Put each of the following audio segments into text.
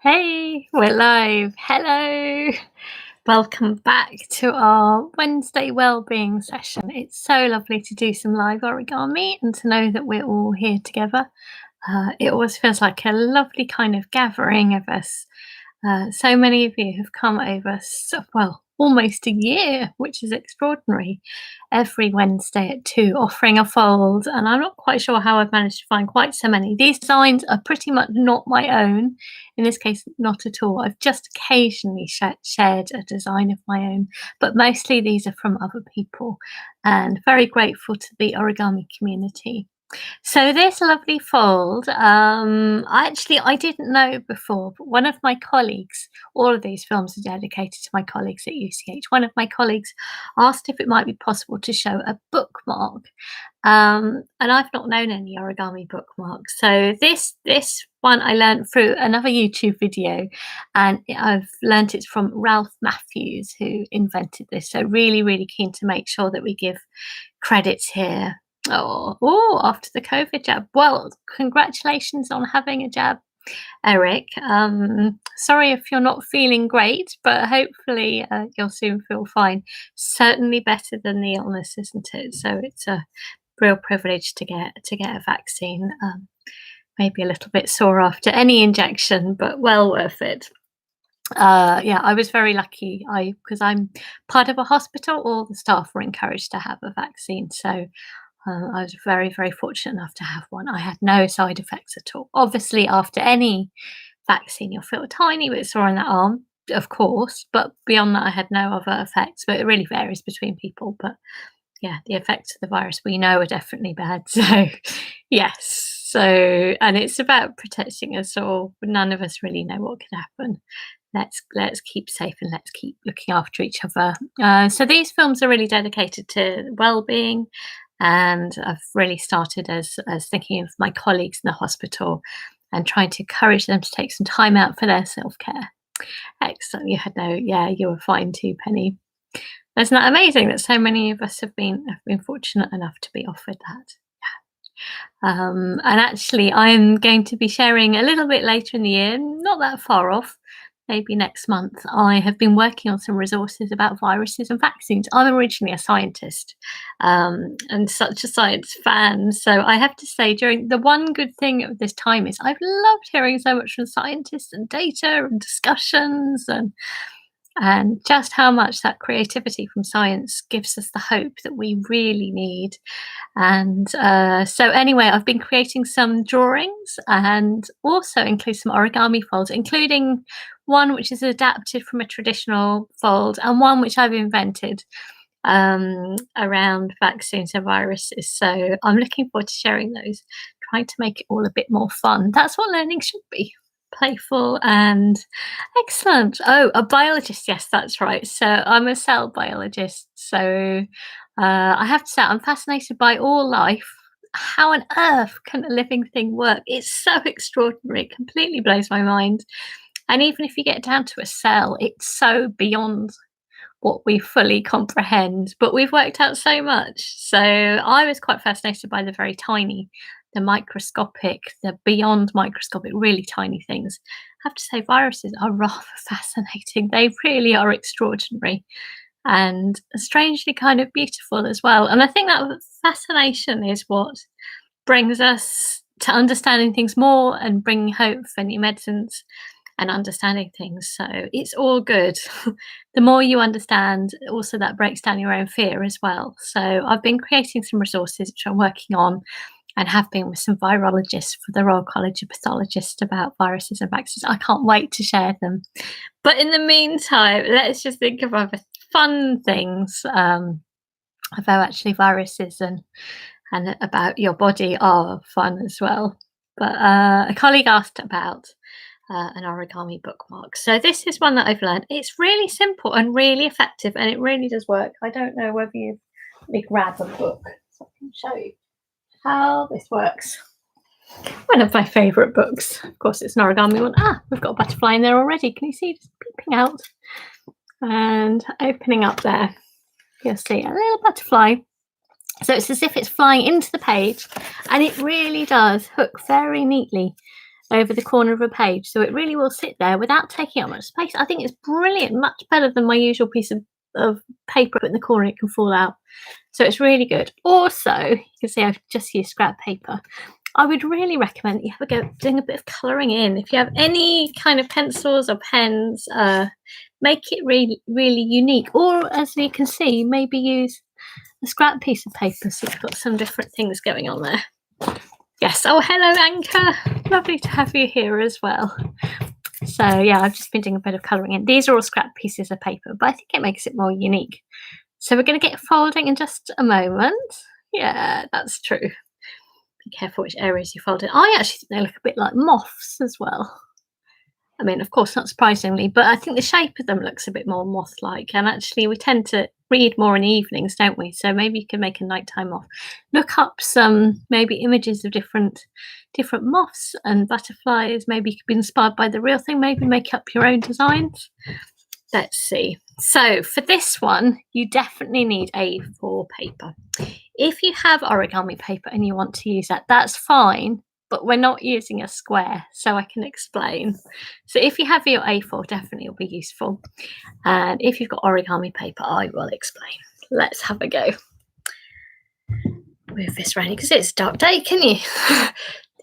Hey, we're live. Hello. Welcome back to our Wednesday wellbeing session. It's so lovely to do some live origami and to know that we're all here together. It always feels like a lovely kind of gathering of us. So many of you have come over, almost a year, which is extraordinary, every Wednesday at 2, offering a fold. And I'm not quite sure how I've managed to find quite so many. These designs are pretty much not my own. In this case, not at all. I've just occasionally shared a design of my own, but mostly these are from other people, and very grateful to the origami community. So this lovely fold, I didn't know before, but one of my colleagues, all of these films are dedicated to my colleagues at UCH. One of my colleagues asked if it might be possible to show a bookmark, and I've not known any origami bookmarks. So this one I learned through another YouTube video, and I've learnt it from Ralph Matthews, who invented this. So really, really keen to make sure that we give credits here. After the COVID jab. Well, congratulations on having a jab, Eric. Sorry if you're not feeling great, but hopefully you'll soon feel fine. Certainly better than the illness, isn't it? So it's a real privilege to get a vaccine. Maybe a little bit sore after any injection, but well worth it. Yeah, I was very lucky. Because I'm part of a hospital, all the staff were encouraged to have a vaccine. So I was very, very fortunate enough to have one. I had no side effects at all. Obviously, after any vaccine, you'll feel a tiny bit sore in that arm, of course, but beyond that, I had no other effects. But it really varies between people. But yeah, the effects of the virus we know are definitely bad. So, yes. So, and it's about protecting us all. None of us really know what could happen. Let's keep safe and let's keep looking after each other. So these films are really dedicated to well-being, and I've really started as thinking of my colleagues in the hospital and trying to encourage them to take some time out for their self-care. Excellent. You were fine too, Penny. Isn't that amazing that so many of us have been fortunate enough to be offered that? And actually, I'm going to be sharing a little bit later in the year, not that far off, maybe next month. I have been working on some resources about viruses and vaccines. I'm originally a scientist, and such a science fan. So I have to say, during the one good thing of this time is I've loved hearing so much from scientists and data and discussions, and just how much that creativity from science gives us the hope that we really need. And so anyway, I've been creating some drawings and also include some origami folds, including one which is adapted from a traditional fold and one which I've invented around vaccines and viruses. So I'm looking forward to sharing those, trying to make it all a bit more fun. That's what learning should be. Playful and excellent. Oh, a biologist. Yes, that's right. So I'm a cell biologist. So I have to say, I'm fascinated by all life. How on earth can a living thing work? It's so extraordinary. It completely blows my mind. And even if you get down to a cell, it's so beyond what we fully comprehend. But we've worked out so much. So I was quite fascinated by the very tiny, the microscopic, the beyond microscopic, really tiny things. I have to say, viruses are rather fascinating. They really are extraordinary and strangely kind of beautiful as well. And I think that fascination is what brings us to understanding things more and bringing hope for new medicines and understanding things. So it's all good. The more you understand, also that breaks down your own fear as well. So I've been creating some resources which I'm working on and have been with some virologists for the Royal College of Pathologists about viruses and vaccines. I can't wait to share them. But in the meantime, let's just think of other fun things about actually viruses and about your body are fun as well. But a colleague asked about an origami bookmark. So this is one that I've learned. It's really simple and really effective, and it really does work. I don't know whether you let me grab a book so I can show you how this works. One of my favourite books. Of course, it's an origami one. We've got a butterfly in there already. Can you see it just peeping out and opening up there? You'll see a little butterfly. So it's as if it's flying into the page, and it really does hook very neatly over the corner of a page, so it really will sit there without taking up much space. I think it's brilliant, much better than my usual piece of paper in the corner. It can fall out, so it's really good. Also, you can see I've just used scrap paper. I would really recommend that you have a go doing a bit of colouring in. If you have any kind of pencils or pens, make it really, really unique. Or, as you can see, maybe use a scrap piece of paper so you've got some different things going on there. Yes. Oh, hello, Anchor. Lovely to have you here as well. So, yeah, I've just been doing a bit of colouring in. These are all scrap pieces of paper, but I think it makes it more unique. So we're going to get folding in just a moment. Yeah, that's true. Be careful which areas you fold in. I actually think they look a bit like moths as well. I mean, of course, not surprisingly, but I think the shape of them looks a bit more moth-like. And actually, we tend to read more in the evenings, don't we? So maybe you can make a nighttime moth. Look up some maybe images of different moths and butterflies. Maybe you could be inspired by the real thing. Maybe make up your own designs. Let's see. So for this one, you definitely need A4 paper. If you have origami paper and you want to use that, that's fine. But we're not using a square, so I can explain. So if you have your A4, definitely will be useful. And if you've got origami paper, I will explain. Let's have a go. Move this around because it's a dark day, can you?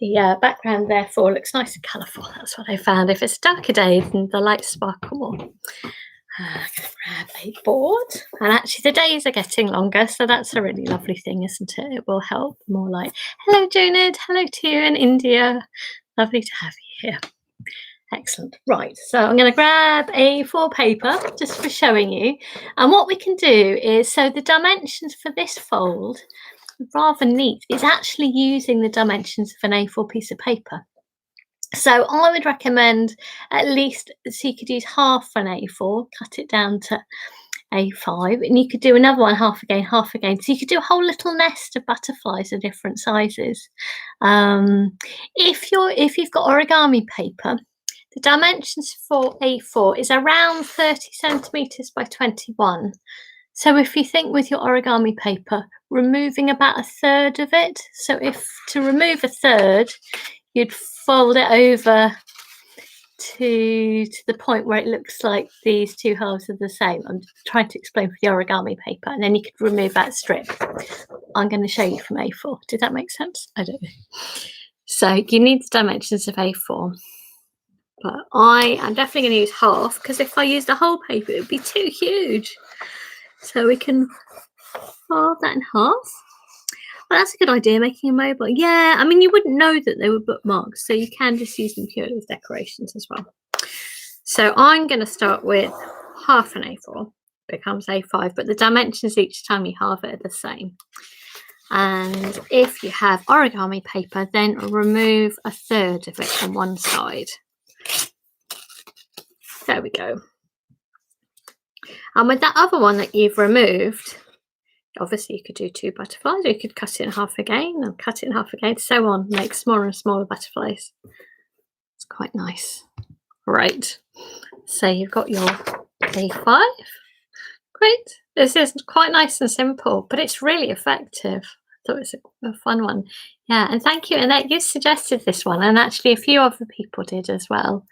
The background therefore looks nice and colourful. That's what I found. If it's a darker day, then the lights sparkle more. I'm going to grab a board, and actually the days are getting longer, so that's a really lovely thing, isn't it? It will help more light. Hello, Junid. Hello to you in India. Lovely to have you here. Excellent. Right, so I'm going to grab A4 paper just for showing you. And what we can do is, so the dimensions for this fold, rather neat, is actually using the dimensions of an A4 piece of paper. So I would recommend at least, so you could use half an A4, cut it down to A5, and you could do another one half again, half again. So you could do a whole little nest of butterflies of different sizes. If you've got origami paper, the dimensions for A4 is around 30 centimeters by 21. So if you think with your origami paper, removing about a third of it. So if to remove a third, you'd fold it over to the point where it looks like these two halves are the same. I'm trying to explain with the origami paper, and then you could remove that strip. I'm going to show you from A4. Did that make sense? I don't know. So you need the dimensions of A4. But I am definitely going to use half, because if I use the whole paper, it would be too huge. So we can fold that in half. Well, that's a good idea, making a mobile. Yeah, I mean, you wouldn't know that they were bookmarks, so you can just use them purely as decorations as well. So I'm going to start with half an A4, becomes A5, but the dimensions each time you halve it are the same. And if you have origami paper, then remove a third of it on one side. There we go. And with that other one that you've removed, obviously you could do two butterflies, or you could cut it in half again and cut it in half again, so on, make smaller and smaller butterflies. It's quite nice. Right, so you've got your A5. Great. This is quite nice and simple, but it's really effective. I thought it was a fun one. Yeah, and thank you, Annette. You suggested this one, and actually a few other people did as well.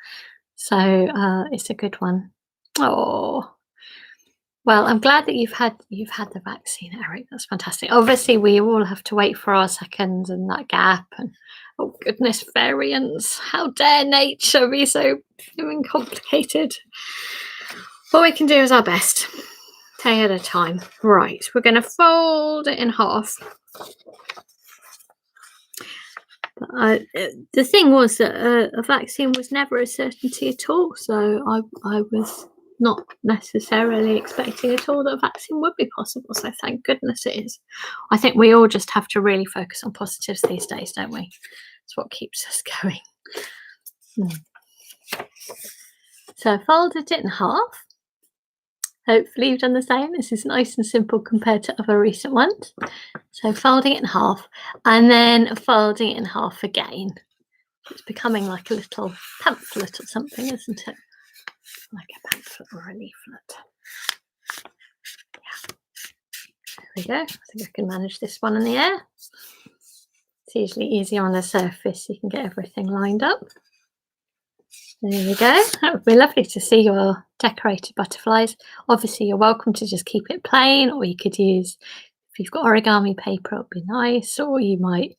So it's a good one. Oh, well, I'm glad that you've had the vaccine, Eric. That's fantastic. Obviously, we all have to wait for our seconds and that gap. And oh goodness, variants! How dare nature be so complicated? What we can do is our best. Day at a time. Right, we're going to fold it in half. The thing was that a vaccine was never a certainty at all, so I was not necessarily expecting at all that a vaccine would be possible, so thank goodness it is. I think we all just have to really focus on positives these days, don't we? It's what keeps us going. So I folded it in half. Hopefully you've done the same. This is nice and simple compared to other recent ones. So folding it in half and then folding it in half again. It's becoming like a little pamphlet or something, isn't it? Like a pamphlet or a leaflet. Yeah. There we go. I think I can manage this one in the air. It's usually easier on the surface, so you can get everything lined up. There we go. That would be lovely to see your decorated butterflies. Obviously, you're welcome to just keep it plain, or you could use, if you've got origami paper, it would be nice, or you might,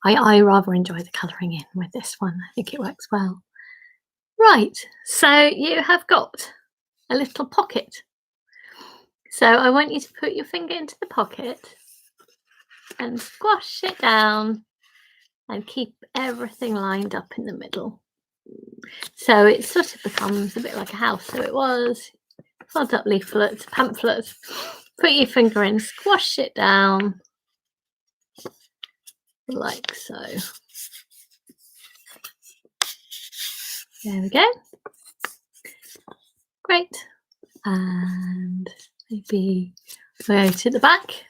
I rather enjoy the colouring in with this one. I think it works well. Right, so you have got a little pocket. So I want you to put your finger into the pocket and squash it down and keep everything lined up in the middle. So it sort of becomes a bit like a house. So it was, fold up leaflets, pamphlets, put your finger in, squash it down like so. There we go. Great. And maybe go to the back.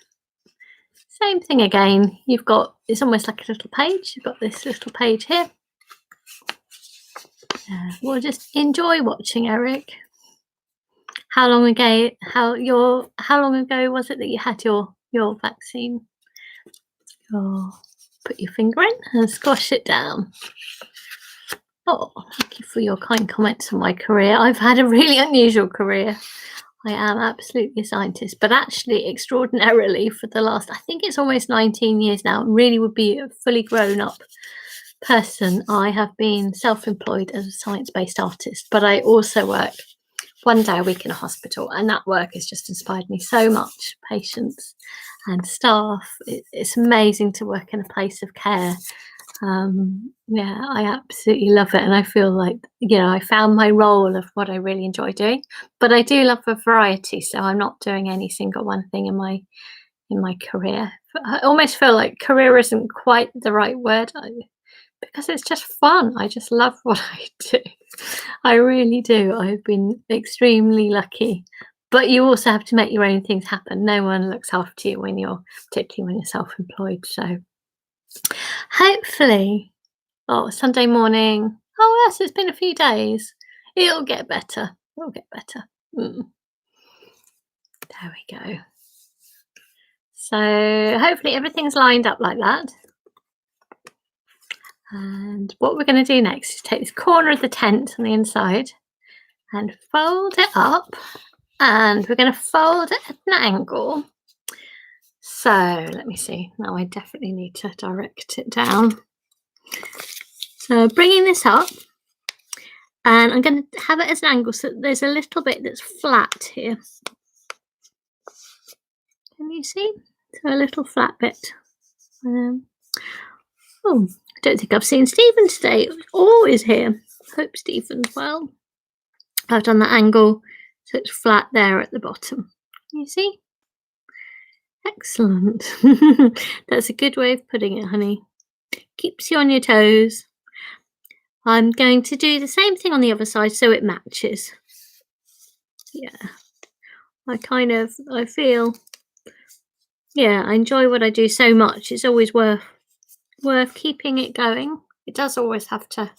Same thing again. You've got, it's almost like a little page. You've got this little page here. We'll just enjoy watching, Eric. How long ago was it that you had your vaccine? Put your finger in and squash it down. Oh, thank you for your kind comments on my career. I've had a really unusual career. I am absolutely a scientist, but actually extraordinarily for the last, I think it's almost 19 years now, really would be a fully grown up person. I have been self-employed as a science-based artist, but I also work one day a week in a hospital, and that work has just inspired me so much. Patients and staff, it's amazing to work in a place of care. Yeah, I absolutely love it, and I feel like, you know, I found my role of what I really enjoy doing. But I do love a variety, so I'm not doing any single one thing in my career. I almost feel like career isn't quite the right word, because it's just fun. I just love what I do. I really do. I've been extremely lucky. But you also have to make your own things happen. No one looks after you particularly when you're self-employed. So hopefully, Sunday morning. Oh yes, it's been a few days. It'll get better. It'll get better. There we go. So hopefully everything's lined up like that. And what we're going to do next is take this corner of the tent on the inside and fold it up, and we're going to fold it at an angle. So let me see. Now I definitely need to direct it down. So bringing this up, and I'm going to have it as an angle so there's a little bit that's flat here. Can you see? So a little flat bit. Oh, I don't think I've seen Stephen today. Always here. Hope Stephen's well. I've done that angle so it's flat there at the bottom. You see? Excellent. That's a good way of putting it, honey. Keeps you on your toes. I'm going to do the same thing on the other side so it matches. Yeah. I feel, yeah, I enjoy what I do so much. It's always worth keeping it going. It does always have to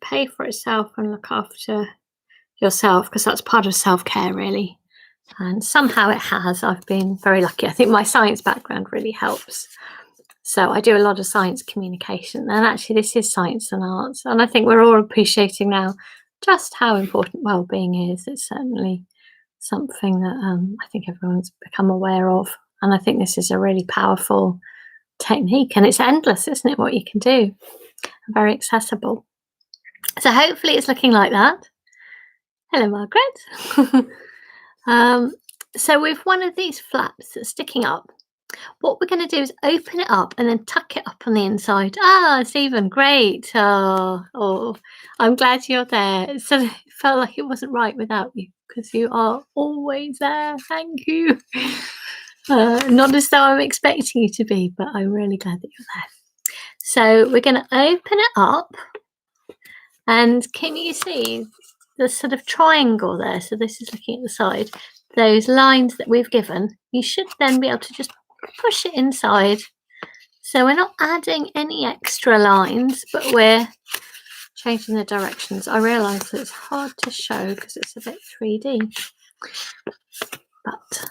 pay for itself and look after yourself, because that's part of self-care, really. And somehow it has. I've been very lucky. I think my science background really helps. So I do a lot of science communication, and actually this is science and arts, and I think we're all appreciating now just how important well-being is. It's certainly something that I think everyone's become aware of, and I think this is a really powerful technique, and it's endless, isn't it, what you can do? Very accessible. So hopefully it's looking like that. Hello, Margaret. So with one of these flaps that's sticking up, what we're going to do is open it up and then tuck it up on the inside. Stephen, great. Oh, I'm glad you're there. So it felt like it wasn't right without you, because you are always there. Thank you. Not as though I'm expecting you to be, but I'm really glad that you're there. So we're going to open it up, and can you see the sort of triangle there? So this is looking at the side. Those lines that we've given, you should then be able to just push it inside. So we're not adding any extra lines, but we're changing the directions. I realise that it's hard to show because it's a bit 3D, but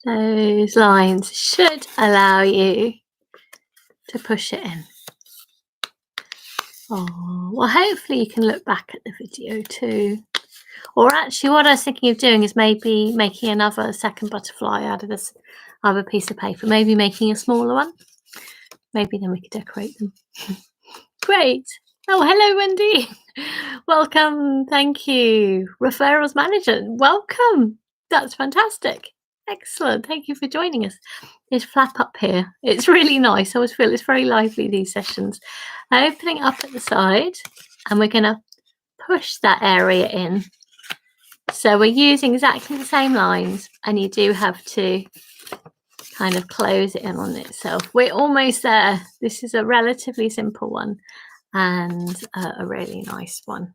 those lines should allow you to push it in. Oh, well, hopefully you can look back at the video too. Or actually, what I was thinking of doing is maybe making another second butterfly out of this other piece of paper. Maybe making a smaller one. Maybe then we could decorate them. Great. Oh, hello, Wendy. Welcome. Thank you. Referrals manager. Welcome. That's fantastic. Excellent. Thank you for joining us. This flap up here. It's really nice. I always feel it's very lively, these sessions. Opening up at the side, and we're going to push that area in. So we're using exactly the same lines, and you do have to kind of close it in on itself. We're almost there. This is a relatively simple one and a really nice one.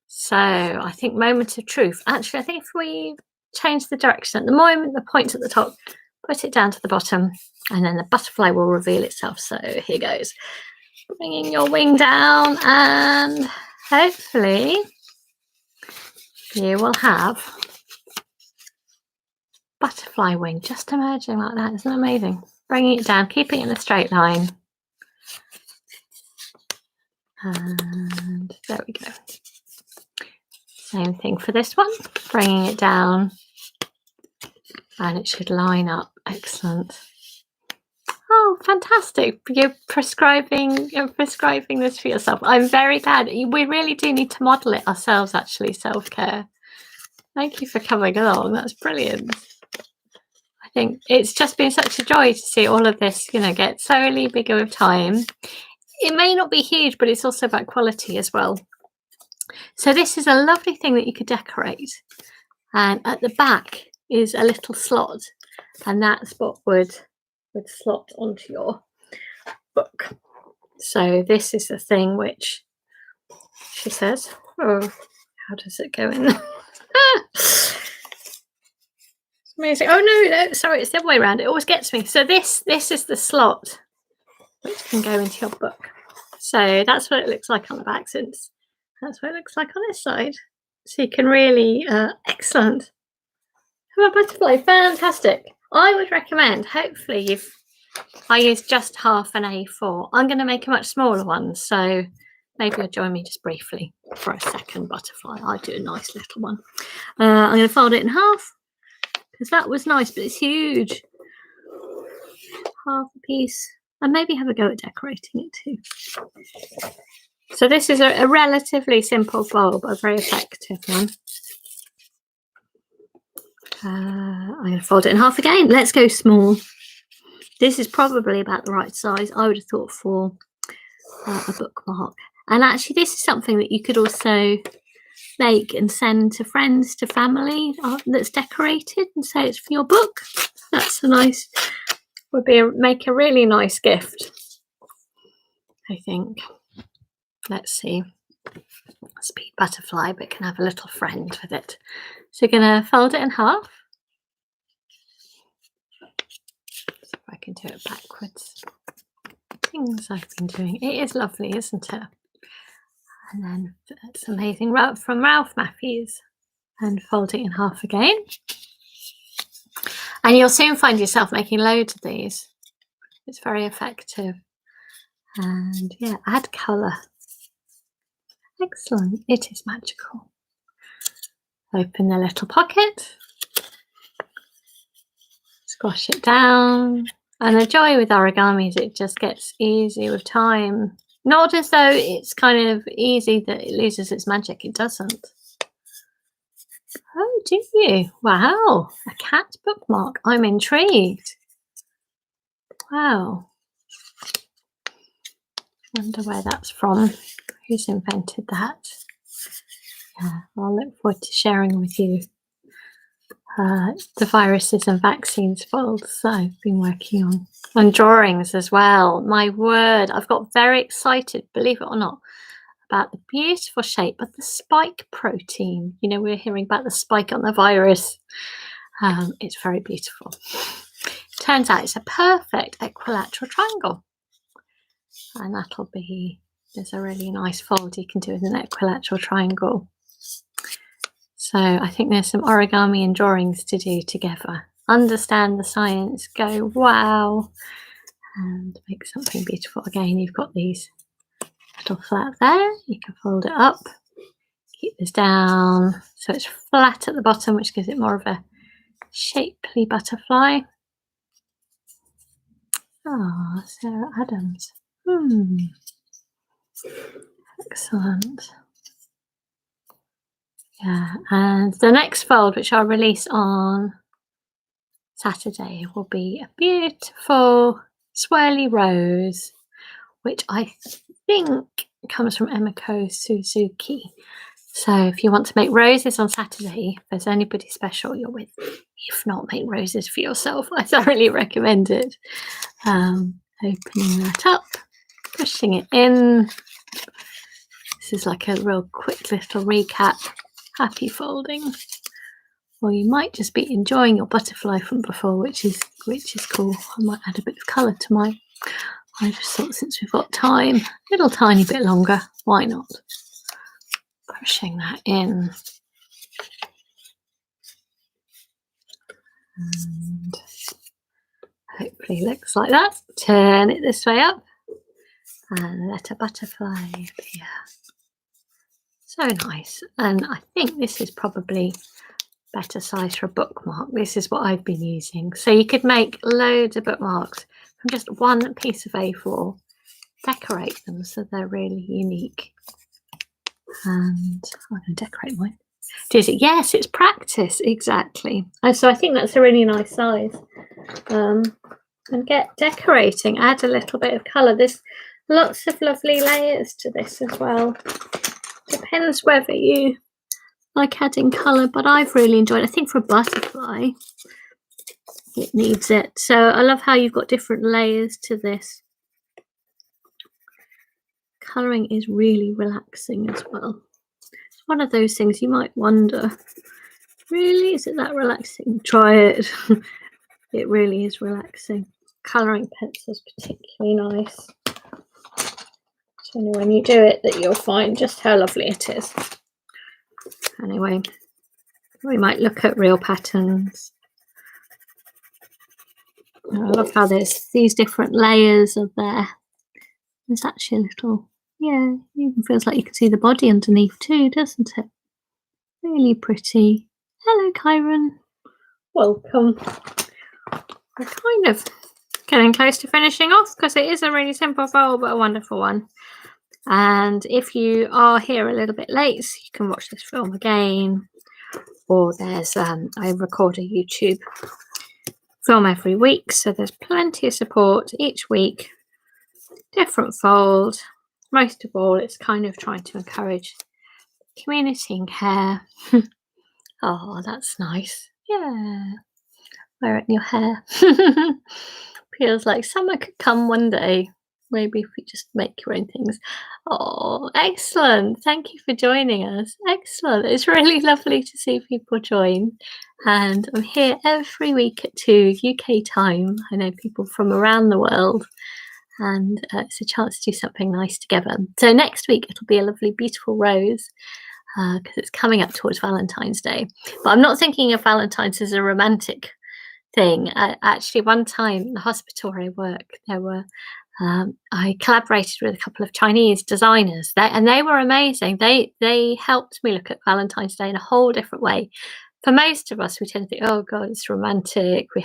So I think moment of truth. Actually, I think if we change the direction at the moment, the point at the top, put it down to the bottom, and then the butterfly will reveal itself. So here goes. Bringing your wing down, and hopefully you will have butterfly wing just emerging like that. Isn't that amazing? Bringing it down, keeping it in a straight line. And there we go. Same thing for this one. Bringing it down, and it should line up. Excellent. Oh, fantastic. You're prescribing this for yourself. I'm very glad. We really do need to model it ourselves, actually, self-care. Thank you for coming along. That's brilliant. I think it's just been such a joy to see all of this, get slowly bigger with time. It may not be huge, but it's also about quality as well. So this is a lovely thing that you could decorate. And at the back is a little slot, and that spot would slot onto your book. So this is the thing which she says, oh, how does it go in? It's amazing. Oh no, sorry, it's the other way around. It always gets me. So this is the slot which can go into your book. So that's what it looks like on the back, since that's what it looks like on this side. So you can really, excellent. How about butterfly? Fantastic. I would recommend, hopefully I used just half an A4. I'm going to make a much smaller one, so maybe you'll join me just briefly for a second butterfly. I'll do a nice little one. I'm going to fold it in half, because that was nice, but it's huge. Half a piece, and maybe have a go at decorating it too. So this is a relatively simple bulb, a very effective one. I'm going to fold it in half again. Let's go small. This is probably about the right size, I would have thought, for a bookmark. And actually, this is something that you could also make and send to friends, to family, that's decorated, and say it's for your book. That's a nice, make a really nice gift, I think. Let's see. Speed butterfly, but can have a little friend with it. So you're going to fold it in half. See if I can do it backwards. Things I've been doing. It is lovely, isn't it? And then it's amazing. From Ralph Matthews. And fold it in half again. And you'll soon find yourself making loads of these. It's very effective. And yeah, add colour. Excellent. It is magical. Open the little pocket. Squash it down. And the joy with origami is it just gets easy with time. Not as though it's kind of easy that it loses its magic. It doesn't. Oh, do you? Wow. A cat bookmark. I'm intrigued. Wow. Wonder where that's from. Who's invented that? Yeah, I'll look forward to sharing with you the viruses and vaccines folds that I've been working on drawings as well. My word, I've got very excited, believe it or not, about the beautiful shape of the spike protein. We're hearing about the spike on the virus. It's very beautiful. Turns out it's a perfect equilateral triangle. And that'll be, there's a really nice fold you can do with an equilateral triangle. So I think there's some origami and drawings to do together. Understand the science, go, wow. and make something beautiful. Again, you've got these little flat there. You can fold it up, keep this down so it's flat at the bottom, which gives it more of a shapely butterfly. Ah, oh, Sarah Adams. Excellent. Yeah, and the next fold, which I'll release on Saturday, will be a beautiful swirly rose, which I think comes from Emiko Suzuki. So if you want to make roses on Saturday, if there's anybody special you're with, if not, make roses for yourself. I thoroughly recommend it. Opening that up, pushing it in. This is like a real quick little recap. Happy folding. Or you might just be enjoying your butterfly from before, which is cool. I might add a bit of colour to mine. I just thought since we've got time, a little tiny bit longer, why not? Pushing that in. And hopefully looks like that. Turn it this way up and let a butterfly appear. So nice. And I think this is probably better size for a bookmark. This is what I've been using. So you could make loads of bookmarks from just one piece of A4, decorate them so they're really unique. And I'm going to decorate mine. Is it? Yes, it's practice, exactly. So I think that's a really nice size. And get decorating, add a little bit of colour. There's lots of lovely layers to this as well. Depends whether you like adding colour, but I've really enjoyed it. I think for a butterfly, it needs it. So I love how you've got different layers to this. Colouring is really relaxing as well. It's one of those things you might wonder, really, is it that relaxing? Try it. It really is relaxing. Colouring pencils particularly nice. It's only when you do it that you'll find just how lovely it is. Anyway, we might look at real patterns. I love how there's these different layers of there. There's actually a little, yeah, it even feels like you can see the body underneath too, doesn't it? Really pretty. Hello, Kyron. Welcome. We're kind of getting close to finishing off because it is a really simple bowl, but a wonderful one. And if you are here a little bit late, so you can watch this film again, or there's I record a YouTube film every week, so there's plenty of support each week, different fold. Most of all, it's kind of trying to encourage community and care. Oh, that's nice. Yeah, wear it in your hair. Feels like summer could come one day. Maybe if we just make your own things. Oh, excellent. Thank you for joining us. Excellent. It's really lovely to see people join. And I'm here every week at 2 UK time. I know people from around the world. And it's a chance to do something nice together. So next week, it'll be a lovely, beautiful rose. Because it's coming up towards Valentine's Day. But I'm not thinking of Valentine's as a romantic thing. Actually, one time, the hospital where I work, there were I collaborated with a couple of Chinese designers, and they were amazing. They helped me look at Valentine's Day in a whole different way. For most of us, we tend to think, oh God, it's romantic. We're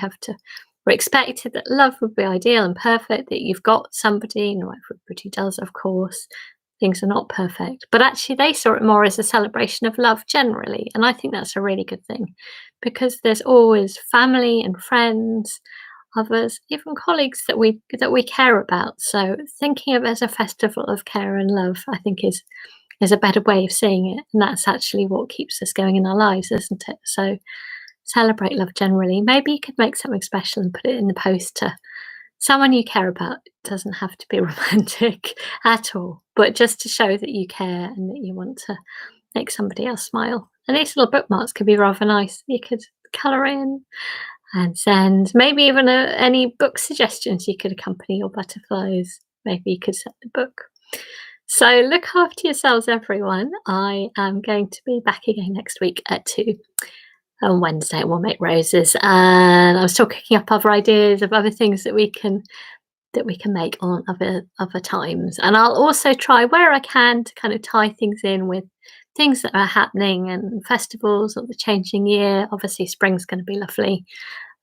expected that love would be ideal and perfect, that you've got somebody, and everybody does, of course. Things are not perfect. But actually, they saw it more as a celebration of love generally. And I think that's a really good thing, because there's always family and friends, others, even colleagues that we care about. So thinking of it as a festival of care and love, I think is a better way of seeing it. And that's actually what keeps us going in our lives, isn't it? So celebrate love generally. Maybe you could make something special and put it in the post to someone you care about. It doesn't have to be romantic at all, but just to show that you care and that you want to make somebody else smile. And these little bookmarks could be rather nice. You could colour in and send maybe even any book suggestions you could accompany your butterflies. Maybe you could set the book. So look after yourselves, everyone. I am going to be back again next week at 2. On Wednesday, we'll make roses. And I'm still cooking up other ideas of other things that we can that we can make on other times. And I'll also try where I can to kind of tie things in with things that are happening and festivals or the changing year. Obviously, spring's going to be lovely.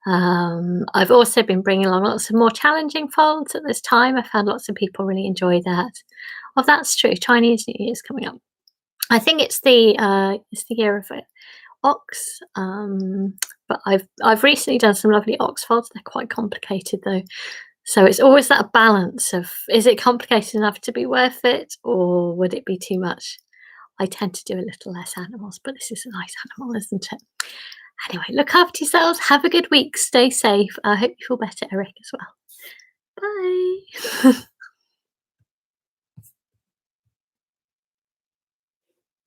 I've also been bringing along lots of more challenging folds at this time. I found lots of people really enjoy that. Oh, that's true. Chinese New Year's coming up. I think it's the year of it. Ox, but I've recently done some lovely ox folds. They're quite complicated though. So it's always that balance of, is it complicated enough to be worth it, or would it be too much? I tend to do a little less animals, but this is a nice animal, isn't it? Anyway, look after yourselves. Have a good week. Stay safe. I hope you feel better, Eric, as well. Bye.